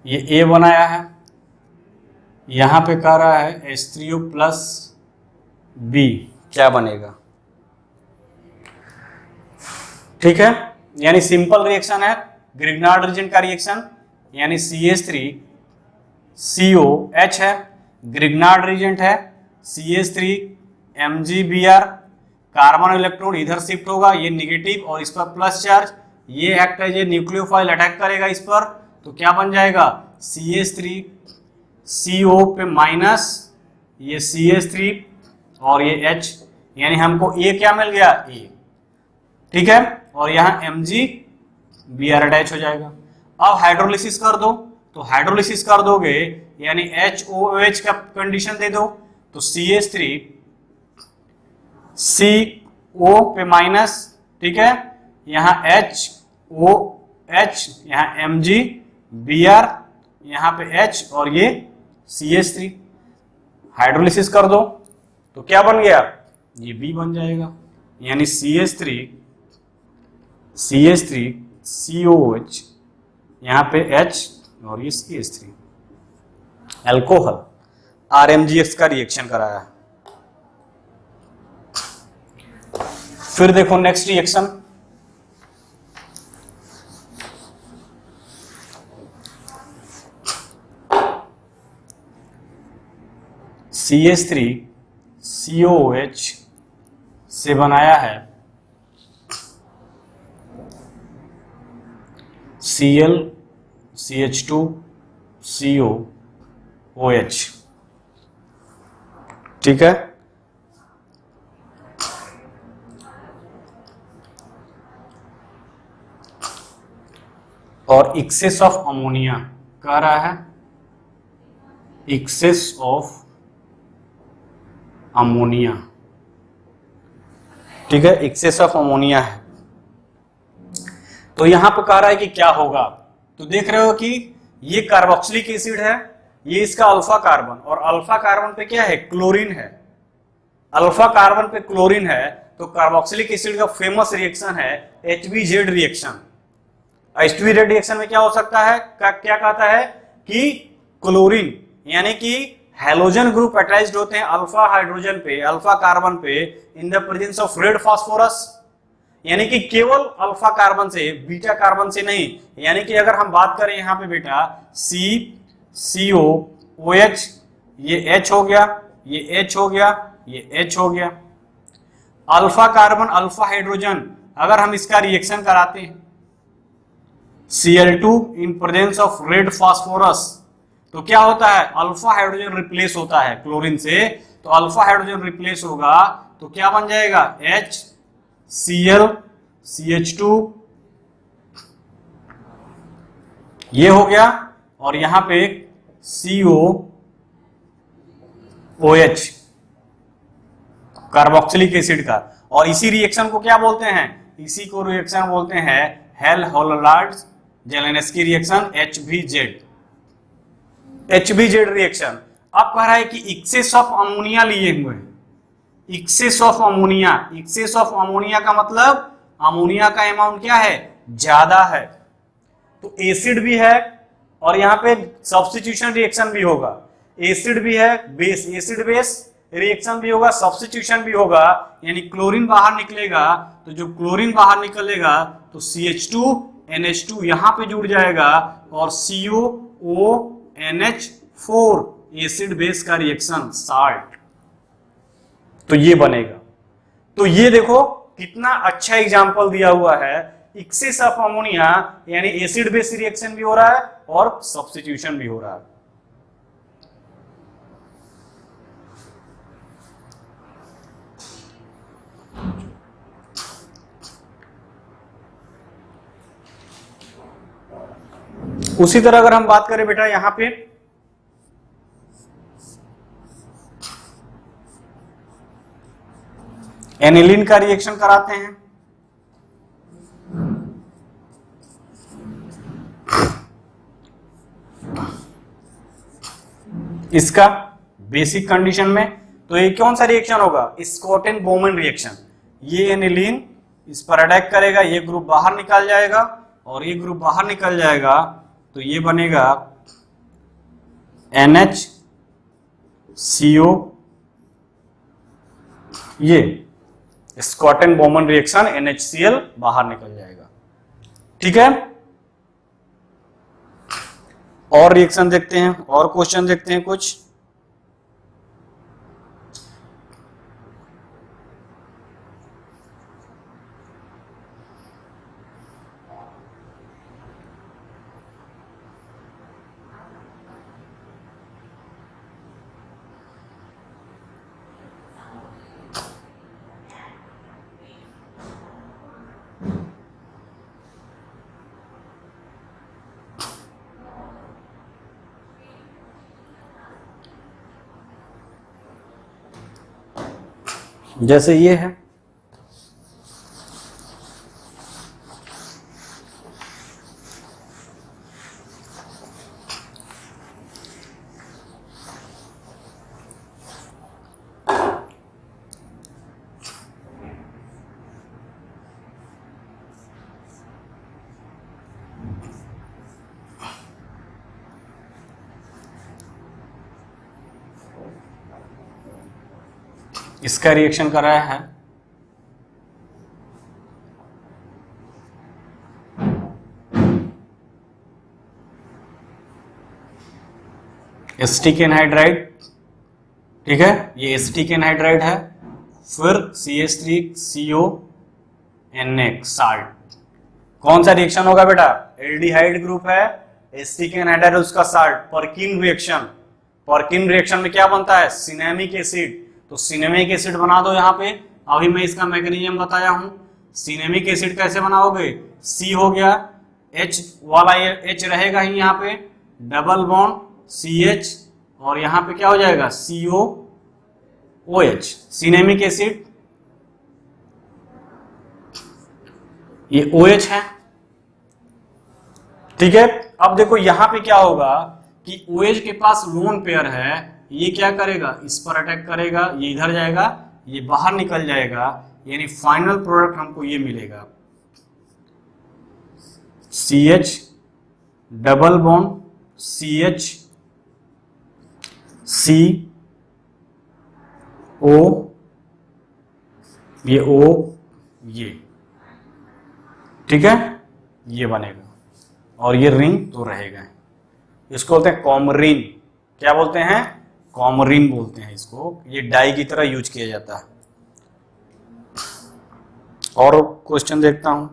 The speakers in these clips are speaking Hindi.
ये ए बनाया है, यहाँ पे कह रहा है H3O प्लस बी, क्या बनेगा? ठीक है, यानी सिंपल रिएक्शन है, ग्रिग्नार्ड रीजन का रिएक्शन, यानी CH3COH है, ग्रिग्नार्ड रीजेंट है, CH3MgBr, कार्बन इलेक्ट्रॉन इधर शिफ्ट होगा, ये निगेटिव और इस पर प्लस चार्ज, ये एक्ट है, ये न्यूक्लियोफाइल अटैक करेगा इस पर, तो क्या बन जाएगा? CH3CO पे माइनस, ये CH3 और ये H, यानी हमको A क्या मिल गया? A, ठीक है, और यहाँ MgBr अटैच हो जाएगा। अब हाइड्रोलिसिस कर दो, तो हाइड्रोलिसिस कर दोगे यानी HOOH का कंडीशन दे दो, तो CH3CO पे माइनस, ठीक है, यहाँ HOH, यहाँ MgBr, यहाँ पे H और ये CH3, हाइड्रोलिसिस कर दो तो क्या बन गया? ये B बन जाएगा, यानी CH3COH, यहाँ पे H और ये CH3, अल्कोहल RMGX का रिएक्शन कराया। फिर देखो नेक्स्ट रिएक्शन, CH3COOH से बनाया है ClCH2COOH, ठीक है, और एक्सेस ऑफ अमोनिया कह रहा है, एक्सेस ऑफ अमोनिया, ठीक है, एक्सेस ऑफ अमोनिया है। तो यहां पर कह रहा है कि क्या होगा, तो देख रहे हो कि ये कार्बोक्सिलिक एसिड है, ये इसका अल्फा कार्बन, और अल्फा कार्बन पे क्या है? क्लोरीन है, अल्फा कार्बन पे क्लोरीन है, तो कार्बोक्सिलिक एसिड का फेमस रिएक्शन है HBZ रिएक्शन। HBZ रिएक्शन में क्या हो सकता है, क्या कहता है कि क्लोरीन यानी कि हैलोजन ग्रुप अटैच्ड होते हैं अल्फा हाइड्रोजन पे, अल्फा कार्बन पे, in the presence of red phosphorus, यानी कि केवल अल्फा कार्बन से, बीटा कार्बन से नहीं। यानी कि अगर हम बात करें यहाँ पे बेटा CCOOH, ये H हो गया, ये H हो गया, ये H हो गया, अल्फा कार्बन अल्फा हाइड्रोजन, अगर हम इसका रिएक्शन कराते हैं Cl2 in presence of red phosphorus, तो क्या होता है? अल्फा हाइड्रोजन रिप्लेस होता है क्लोरीन से, तो अल्फा हाइड्रोजन रिप्लेस होगा तो क्या बन जाएगा? HClCH2, ये हो गया, और यहां पे COOH कार्बोक्सिलिक एसिड का, और इसी रिएक्शन को क्या बोलते हैं? इसी को रिएक्शन बोलते हैं हेल-होलार्ड-जेलेंस्की रिएक्शन, HBZ रिएक्शन। अब कह रहा है कि एक्सेस ऑफ अमोनिया लिए हुए हैं, excess of ammonia, excess of ammonia का मतलब अमोनिया का अमाउंट क्या है? ज्यादा है, तो एसिड भी है और यहाँ पे सब्स्टिट्यूशन रिएक्शन भी होगा, एसिड भी है, बेस, एसिड बेस रिएक्शन भी होगा, सब्स्टिट्यूशन भी होगा, यानी क्लोरीन बाहर निकलेगा, तो जो क्लोरीन बाहर निकलेगा तो CH2NH2 यहां पे जुड़ जाएगा, और COONH4 एसिड बेस का रिएक्शन साल्ट, तो ये बनेगा। तो ये देखो कितना अच्छा एग्जांपल दिया हुआ है, एक्सेस ऑफ अमोनिया यानी एसिड बेस रिएक्शन भी हो रहा है और सब्स्टिट्यूशन भी हो रहा है। उसी तरह अगर हम बात करें बेटा यहां पे एनिलीन का रिएक्शन कराते हैं, इसका बेसिक कंडीशन में, तो ये कौन सा रिएक्शन होगा? स्कॉटन-बोमन रिएक्शन। ये एनिलीन इस पर अटैक करेगा, ये ग्रुप बाहर निकल जाएगा और ये ग्रुप बाहर निकल जाएगा, तो ये बनेगा NHCO, ये Scott and Bowman reaction, NHCl बाहर निकल जाएगा। ठीक है, और रिएक्शन देखते हैं, और क्वेश्चन देखते हैं कुछ। जैसे ये है, इसका रिएक्शन कर रहा है एसिटिक एनहाइड्राइड। ठीक है, ये एसिटिक एनहाइड्राइड है, फिर CH3CO साल्ट। कौन सा रिएक्शन होगा बेटा? एल्डिहाइड ग्रुप है, एसिटिक एनहाइड्राइड, उसका salt, Perkin reaction. Perkin reaction में क्या बनता है? Cinnamic acid. तो सिनेमिक एसिड बना दो यहाँ पे। अभी मैं इसका मैकेनिज्म बताया हूं। सिनेमिक एसिड कैसे बनाओगे? C हो गया, H वाला H रहेगा ही यहाँ पे, डबल बॉन्ड CH, और यहाँ पे क्या हो जाएगा? COOH, cinnamic acid. ये OH है। ठीक है, अब देखो यहाँ पे क्या होगा कि OH के पास लोन पेयर है, ये क्या करेगा? इस पर अटैक करेगा, ये इधर जाएगा, ये बाहर निकल जाएगा, यानी फाइनल प्रोडक्ट हमको ये मिलेगा, CH double bond CH CO, ये O, ये। ठीक है, ये बनेगा, और ये रिंग तो रहेगा। इसको बोलते हैं कॉमरिन। क्या बोलते हैं? कॉमरिन बोलते हैं इसको। ये डाई की तरह यूज किया जाता है। और क्वेश्चन देखता हूं।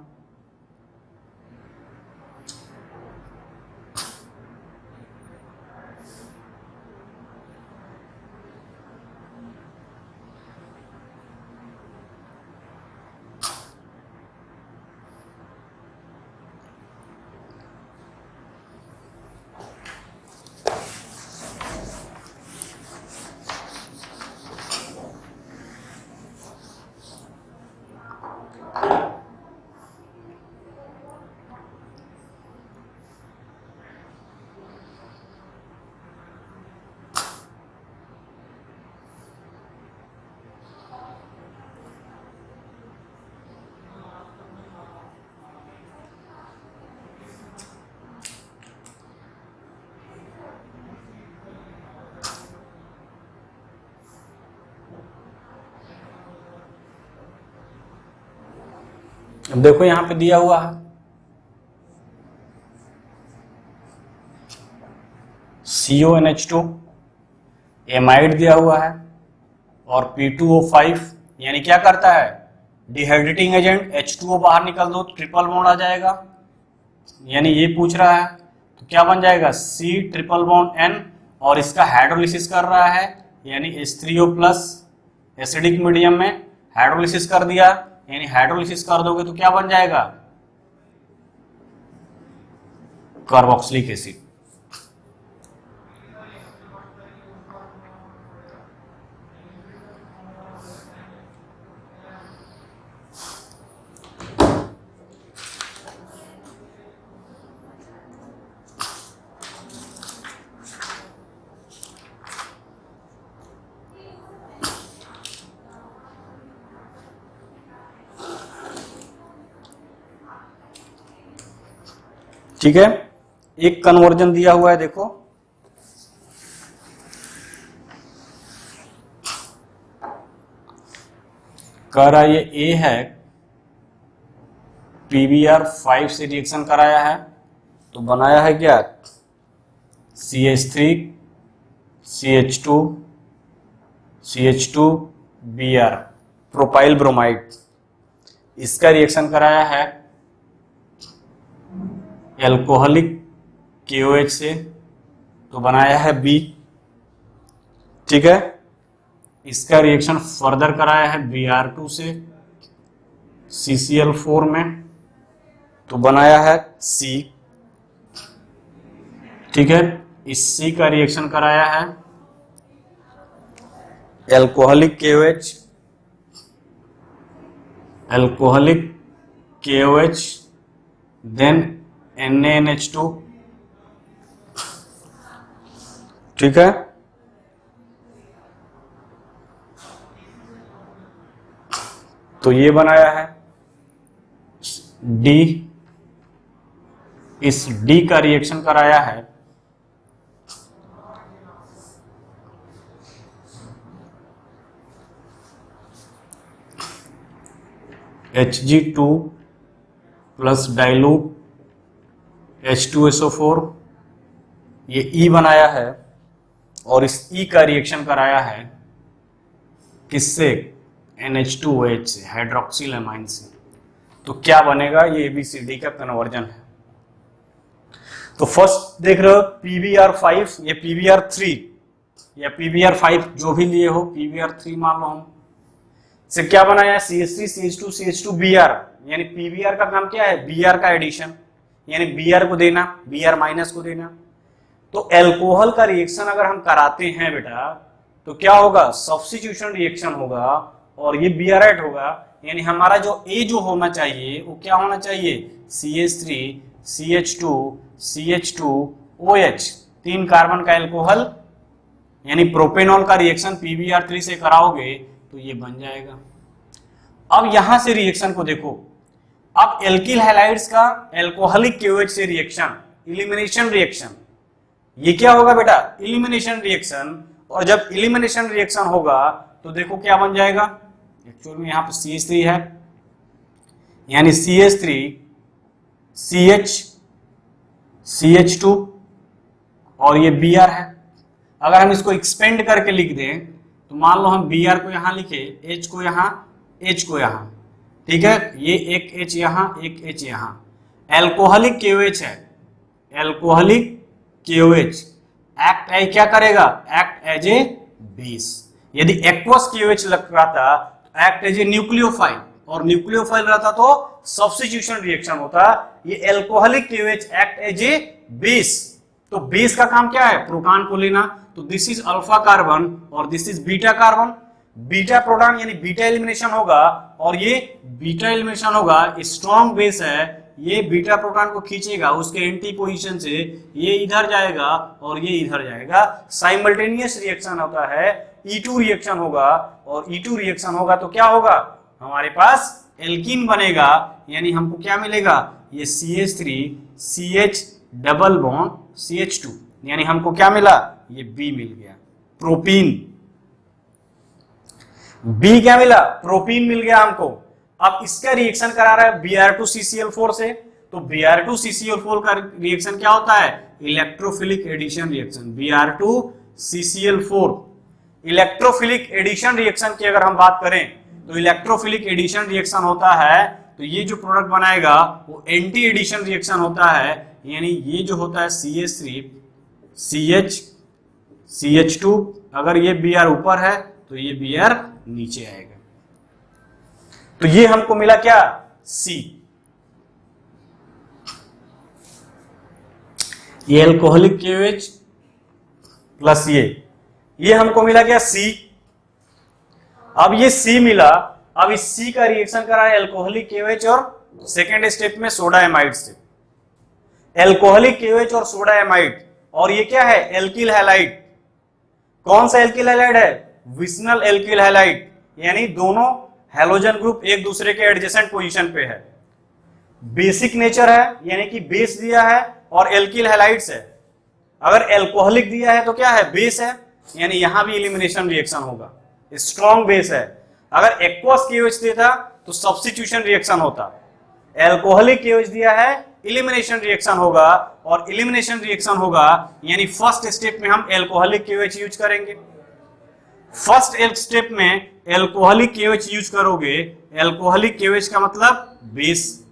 अब देखो यहां पे दिया हुआ है CONH2, एमाइड दिया हुआ है, और P2O5, यानी क्या करता है? Dehydrating agent. H2O बाहर निकल दो, ट्रिपल बॉन्ड आ जाएगा, यानी ये पूछ रहा है, तो क्या बन जाएगा? C ट्रिपल बॉन्ड N, और इसका हाइड्रोलिसिस कर रहा है, यानी H3O+, एसिडिक मीडियम में हाइड्रोलिसिस कर दिया, यानी हाइड्रोलिसिस कर दोगे तो क्या बन जाएगा? Carboxylic acid. ठीक है, एक कन्वर्जन दिया हुआ है, देखो कह रहा ये ए है, PbR5 से रिएक्शन कराया है तो बनाया है क्या, CH3 CH2 CH2Br propyl bromide. इसका रिएक्शन कराया है एल्कोहलिक KOH से तो बनाया है B, ठीक है। इसका रिएक्शन फर्दर कराया है Br2 से CCl4 में तो बनाया है C, ठीक है। इस C का रिएक्शन कराया है एल्कोहलिक KOH देन NaNH2, ठीक है। तो ये बनाया है D, इस D का रिएक्शन कराया है Hg2 प्लस डाइल्यूट H2SO4, ये E बनाया है और इस E का रिएक्शन कराया है किससे, NH2OH से, हाइड्रोक्सिल एमाइन से। तो क्या बनेगा, ये ABCD का कन्वर्जन है। तो फर्स्ट देख रहे हो PbR5, ये PbR3 या PbR5 जो भी लिए हो, PbR3 मान लो हम, से क्या बनाया, CH3 CH2 CH2Br, यानी PbR का काम क्या है, Br का एडिशन, यानी Br को देना, Br माइनस को देना। तो एल्कोहल का रिएक्शन अगर हम कराते हैं बेटा तो क्या होगा, सब्स्टिट्यूशन रिएक्शन होगा और ये Br8 होगा, यानी हमारा जो A जो होना चाहिए वो क्या होना चाहिए, CH3 CH2 CH2OH, 3 कार्बन का एल्कोहल, यानी प्रोपेनॉल का रिएक्शन PbR3 से कराओगे तो ये बन जाएगा। अब यहां से रिएक्शन को देखो, अब एल्किल हैलाइड्स का एल्कोहलिक KOH से रिएक्शन, इलिमिनेशन रिएक्शन, ये क्या होगा बेटा, इलिमिनेशन रिएक्शन। और जब इलिमिनेशन रिएक्शन होगा तो देखो क्या बन जाएगा, एक्चुअल में यहां पर CH3 है, यानी CH3 CH2 और ये Br है। अगर हम इसको एक्सपेंड करके लिख दें तो मान लो हम Br को यहां लिखे, H को यहां, H को यहां, ठीक है, ये एक H यहां, एक H यहां। एल्कोहलिक KOH है, एल्कोहलिक KOH एक्ट क्या करेगा, एक्ट एज ए बेस। यदि एक्वस KOH लग रहा था तो एक्ट एज ए न्यूक्लियोफाइल, और न्यूक्लियोफाइल रहता तो सब्स्टिट्यूशन रिएक्शन होता। ये alcoholic KOH act as a base, तो बेस का काम क्या है, प्रोटॉन को लेना। तो दिस इज अल्फा कार्बन और this is beta carbon, beta proton यानी बीटा एलिमिनेशन होगा, और ये बीटा एलिमिनेशन होगा, स्ट्रॉन्ग बेस है, ये बीटा प्रोटॉन को खींचेगा उसके एंटी पोजीशन से, ये इधर जाएगा और ये इधर जाएगा, साइमल्टेनियस रिएक्शन होता है, E2 रिएक्शन होगा, और E2 रिएक्शन होगा तो क्या होगा, हमारे पास एल्कीन बनेगा, यानी हमको क्या मिलेगा, ये CH3 CH double bond CH2, यानी हमको क्या मिला, ये B मिल गया, प्रोपीन। B क्या मिला, प्रोपीन मिल गया हमको। अब इसका रिएक्शन करा रहा है Br2CCl4 से, तो Br2CCl4 का रिएक्शन क्या होता है, electrophilic addition reaction, Br2CCl4। Electrophilic addition reaction की अगर हम बात करें तो इलेक्ट्रोफिलिक एडिशन रिएक्शन होता है, तो ये जो प्रोडक्ट बनाएगा वो एंटी एडिशन रिएक्शन होता है, यानी ये जो होता है CH3 CH2, अगर ये Br ऊपर है तो ये Br नीचे आएगा। तो ये हमको मिला क्या, C। ये एल्कोहलिक KOH प्लस ये हमको मिला क्या, C। अब ये C मिला, अब इस C का रिएक्शन करा है एल्कोहलिक KOH और सेकेंड स्टेप में सोडा एमाइड से, एल्कोहलिक KOH और सोडा एमाइड, और ये क्या है, एल्किल हैलाइड। कौन सा एल्किल हैलाइड है, विसनल एल्किल हैलाइड, यानी दोनों हैलोजन ग्रुप एक दूसरे के एडजेसेंट पोजीशन पे है, बेसिक नेचर है, यानी कि बेस दिया है और एल्किल हैलाइड्स है। अगर एल्कोहलिक दिया है तो क्या है, बेस है, यानी यहां भी एलिमिनेशन रिएक्शन होगा, स्ट्रॉन्ग बेस है। अगर एक्वस KOH देता तो सब्स्टिट्यूशन रिएक्शन होता, एल्कोहलिक KOH दिया है एलिमिनेशन रिएक्शन होगा, और एलिमिनेशन रिएक्शन होगा यानी फर्स्ट स्टेप में हम एल्कोहलिक KOH यूज करेंगे। फर्स्ट स्टेप में एल्कोहलिक KOH यूज करोगे, एल्कोहलिक KOH का मतलब बेस,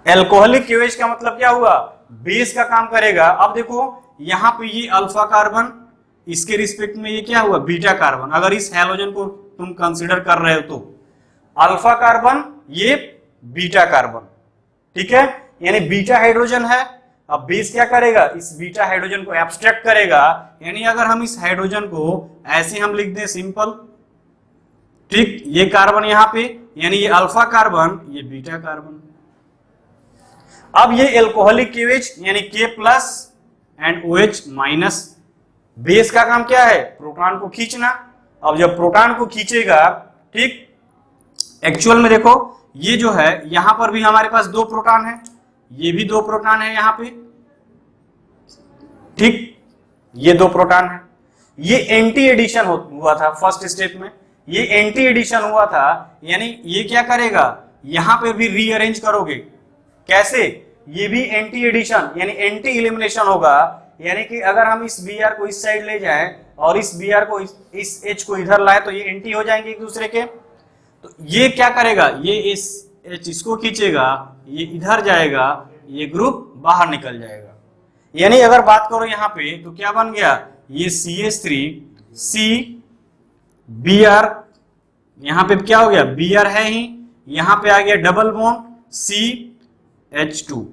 एल्कोहलिक KOH का मतलब क्या हुआ, बेस का काम करेगा। अब देखो यहां पे ये अल्फा कार्बन, इसके रिस्पेक्ट में ये क्या हुआ, बीटा कार्बन। अगर इस हैलोजन को तुम कंसीडर कर रहे हो तो अल्फा कार्बन, ये बीटा कार्बन, ठीक है, यानी बीटा हाइड्रोजन है। अब बेस क्या करेगा, इस बीटा हाइड्रोजन को एब्स्ट्रैक्ट करेगा, यानी अगर हम इस हाइड्रोजन को ऐसे हम लिख दें सिंपल, ठीक, ये कार्बन यहां पे, यानी ये अल्फा कार्बन, ये बीटा कार्बन। अब ये एल्कोहलिक KOH यानी K plus and OH minus, base का काम क्या है, प्रोटॉन को खींचना। अब जब प्रोटॉन को खींचेगा, ठीक, एक्चुअल में देखो ये जो है यहां पर भी हमारे पास 2 प्रोटॉन है, ये भी 2 प्रोटॉन है यहां पे, ठीक, ये 2 प्रोटॉन है। ये एंटी एडिशन हुआ था फर्स्ट स्टेप में, ये एंटी एडिशन हुआ था, यानी ये क्या करेगा, यहां पे भी रीअरेंज करोगे, कैसे, ये भी एंटी एडिशन यानी एंटी एलिमिनेशन होगा, यानी कि अगर हम इस Br को इस साइड ले जाएं और इस Br को इस H को इधर लाए तो ये एंटी हो जाएंगे एक दूसरे के। तो ये क्या करेगा, ये इस H इसको खींचेगा, ये इधर जाएगा, ये ग्रुप बाहर निकल जाएगा। यानी अगर बात करो यहाँ पे तो क्या बन गया, ये CH3 C Br, यहां पे क्या हो गया, Br है ही, यहां पे आ गया डबल बॉन्ड CH2,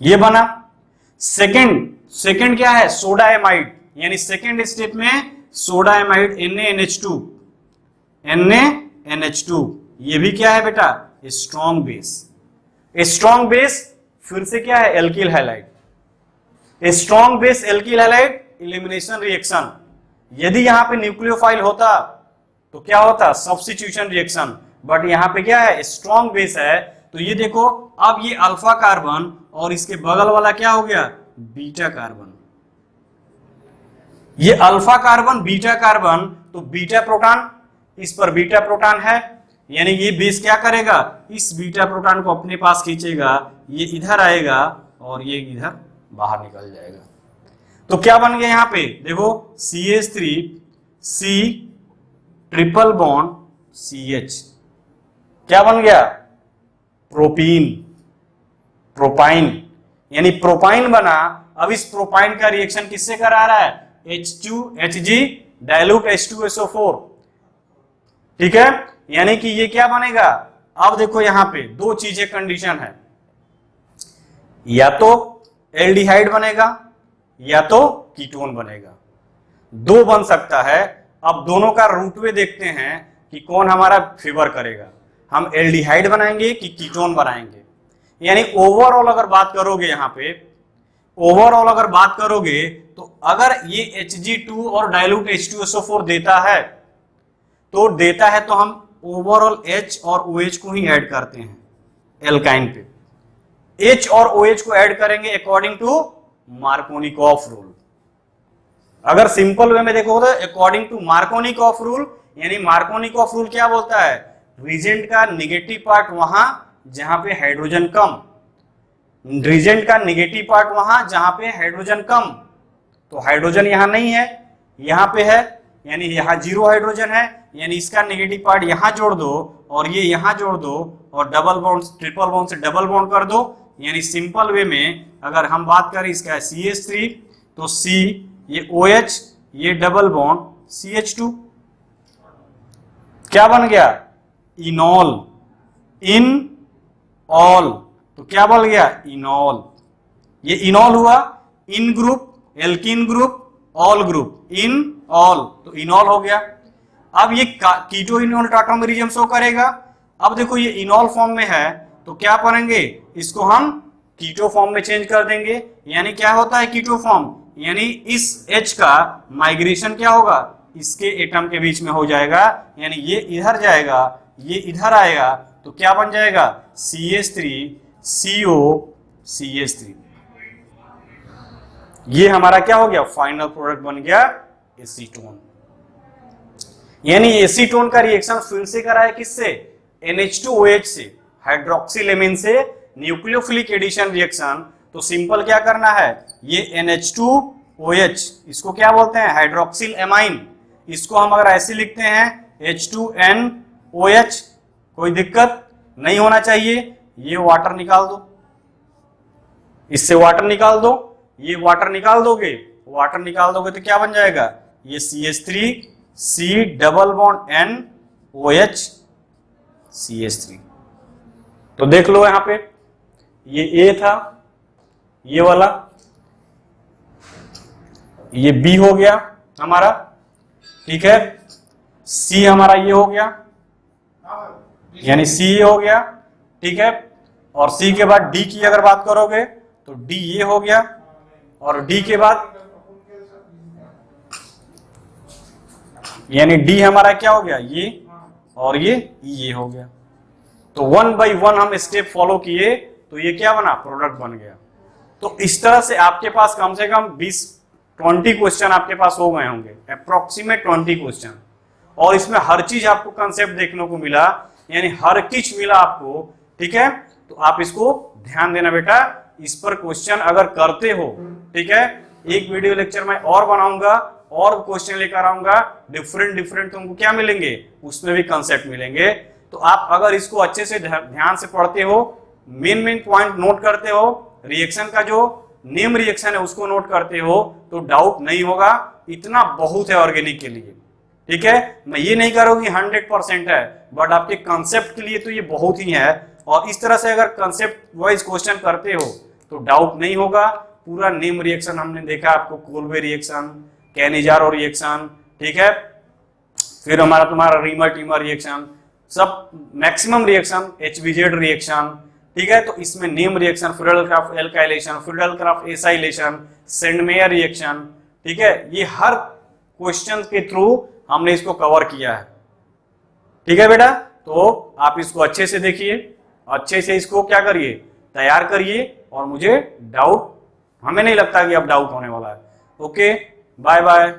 ये बना। सेकंड क्या है, सोडा एमाइड, यानी सेकंड स्टेप में सोडा एमाइड NaNH2, ये भी क्या है बेटा, स्ट्रॉन्ग बेस। स्ट्रॉन्ग बेस फिर से क्या है, alkyl halide, strong base alkyl halide, elimination reaction. यदि यहां पे न्यूक्लियोफाइल होता तो क्या होता, सब्स्टिट्यूशन रिएक्शन, बट यहां पे क्या है, स्ट्रॉन्ग बेस है। तो ये देखो अब ये अल्फा कार्बन और इसके बगल वाला क्या हो गया, बीटा कार्बन, ये अल्फा कार्बन बीटा कार्बन, तो बीटा प्रोटॉन, इस पर बीटा प्रोटॉन है, यानी ये बेस क्या करेगा, इस बीटा प्रोटॉन को अपने पास खींचेगा, ये इधर आएगा और ये इधर बाहर निकल जाएगा। तो क्या बन गया यहाँ पे देखो, CH3 C triple bond CH, क्या बन गया, प्रोपीन, प्रोपाइन, यानी प्रोपाइन बना। अब इस प्रोपाइन का रिएक्शन किससे करा रहा है, H2Hg डाइल्यूट H2SO4, ठीक है, यानी कि ये क्या बनेगा। अब देखो यहां पे 2 चीजें कंडीशन है, या तो एल्डिहाइड बनेगा या तो कीटोन बनेगा, 2 बन सकता है। अब दोनों का रूट वे देखते हैं कि कौन हमारा फेवर करेगा, हम एल्डिहाइड बनाएंगे कि कीटोन बनाएंगे। यानी ओवरऑल अगर बात करोगे, यहाँ पे ओवरऑल अगर बात करोगे तो अगर ये Hg2 और डाइल्यूट H2SO4 देता है तो हम ओवरऑल H और OH को ही ऐड करते हैं एल्काइन पे। H और OH को ऐड करेंगे अकॉर्डिंग टू मार्कोनिकॉफ रूल। अगर सिंपल वे में देखो तो अकॉर्डिंग टू मार्कोनिकॉफ रूल, यानी मार्कोनिकॉफ रूल क्या बोलता है, रिजेंट का नेगेटिव पार्ट वहां जहां पे हाइड्रोजन कम, रिजेंट का नेगेटिव पार्ट वहां जहां पे हाइड्रोजन कम। तो हाइड्रोजन यहां नहीं है, यहां पे है, यानी यहां 0 हाइड्रोजन है, यानी इसका नेगेटिव पार्ट यहां जोड़ दो और ये यहां जोड़ दो और डबल बॉन्ड ट्रिपल बॉन्ड से डबल बॉन्ड कर दो। यानी सिंपल वे में अगर हम बात करें इसका CH3 तो C, ये OH, ये डबल बॉन्ड CH2, क्या बन गया, इनॉल, इन ऑल, तो क्या बन गया, इनॉल। ये इनॉल हुआ, ene group, alkene group, ol group, ene ol, तो इनॉल हो गया। अब ये कीटो इनॉल टाटोमेरिज्म शो करेगा। अब देखो ये इनॉल फॉर्म में है तो क्या करेंगे, इसको हम कीटो फॉर्म में चेंज कर देंगे। यानी क्या होता है कीटो फॉर्म, यानी इस H का माइग्रेशन क्या होगा, इसके एटम के बीच में हो जाएगा, यानी ये इधर जाएगा, ये इधर आएगा, तो क्या बन जाएगा, CH3 CO CH3। ये हमारा क्या हो गया, फाइनल प्रोडक्ट बन गया एसीटोन। यानी एसीटोन का रिएक्शन फिर से करा है किससे, NH2OH से, हाइड्रोक्सिलेमिन से न्यूक्लियोफिलिक एडिशन रिएक्शन। तो सिंपल क्या करना है, ये NH2OH इसको क्या बोलते हैं, हाइड्रोक्सिल एमाइन, इसको हम अगर ऐसे लिखते हैं H2NOH, कोई दिक्कत नहीं होना चाहिए। ये वाटर निकाल दो, इससे वाटर निकाल दो, ये वाटर निकाल दोगे, वाटर निकाल दोगे तो क्या बन जाएगा, ये CH3C double bond NOH CH3। तो देख लो यहां पे ये A था, ये वाला, ये B हो गया हमारा, ठीक है, C हमारा ये हो गया, यानी C हो गया, ठीक है, और C के बाद D की अगर बात करोगे तो D ये हो गया, और D के बाद यानी D हमारा क्या हो गया, ये, और ये हो गया। तो 1 बाय 1 हम स्टेप फॉलो किए तो ये क्या बना, प्रोडक्ट बन गया। तो इस तरह से आपके पास कम से कम 20-20 क्वेश्चन आपके पास हो गए होंगे, अप्रोक्सीमेट 20 क्वेश्चन। और इसमें हर चीज आपको कंसेप्ट देखने को मिला, यानी हर चीज मिला आपको, ठीक है। तो आप इसको ध्यान देना बेटा, इस पर क्वेश्चन अगर करते हो, ठीक है, एक वीडियो लेक्चर में और बनाऊंगा और क्वेश्चन लेकर आऊंगा, डिफरेंट तुमको क्या मिलेंगे, उसमें भी कंसेप्ट मिलेंगे। तो आप अगर इसको अच्छे से ध्यान से पढ़ते हो, मेन पॉइंट नोट करते हो, रिएक्शन का जो नेम रिएक्शन है उसको नोट करते हो, तो डाउट नहीं होगा। इतना बहुत है ऑर्गेनिक के लिए, ठीक है। मैं ये नहीं कह रहा हूं कि 100% है, बट आपके कंसेप्ट के लिए तो ये बहुत ही है। और इस तरह से अगर कंसेप्ट वाइज क्वेश्चन करते हो तो डाउट नहीं होगा। पूरा नेम रिएक्शन हमने देखा आपको, कोल्बे रिएक्शन, कैनिजारो रिएक्शन, ठीक है, फिर हमारा तुम्हारा रीमर टीमर रिएक्शन, सब मैक्सिमम रिएक्शन, HBZ रिएक्शन, ठीक है। तो इसमें name reaction, Friedel-Crafts alkylation, Friedel-Crafts acylation, Sandmeyer reaction, ठीक है, ये हर क्वेश्चन के थ्रू हमने इसको कवर किया है, ठीक है बेटा। तो आप इसको अच्छे से देखिए, अच्छे से इसको क्या करिए, तैयार करिए, और मुझे डाउट, हमें नहीं लगता कि अब डाउट होने वाला है। Okay, bye bye.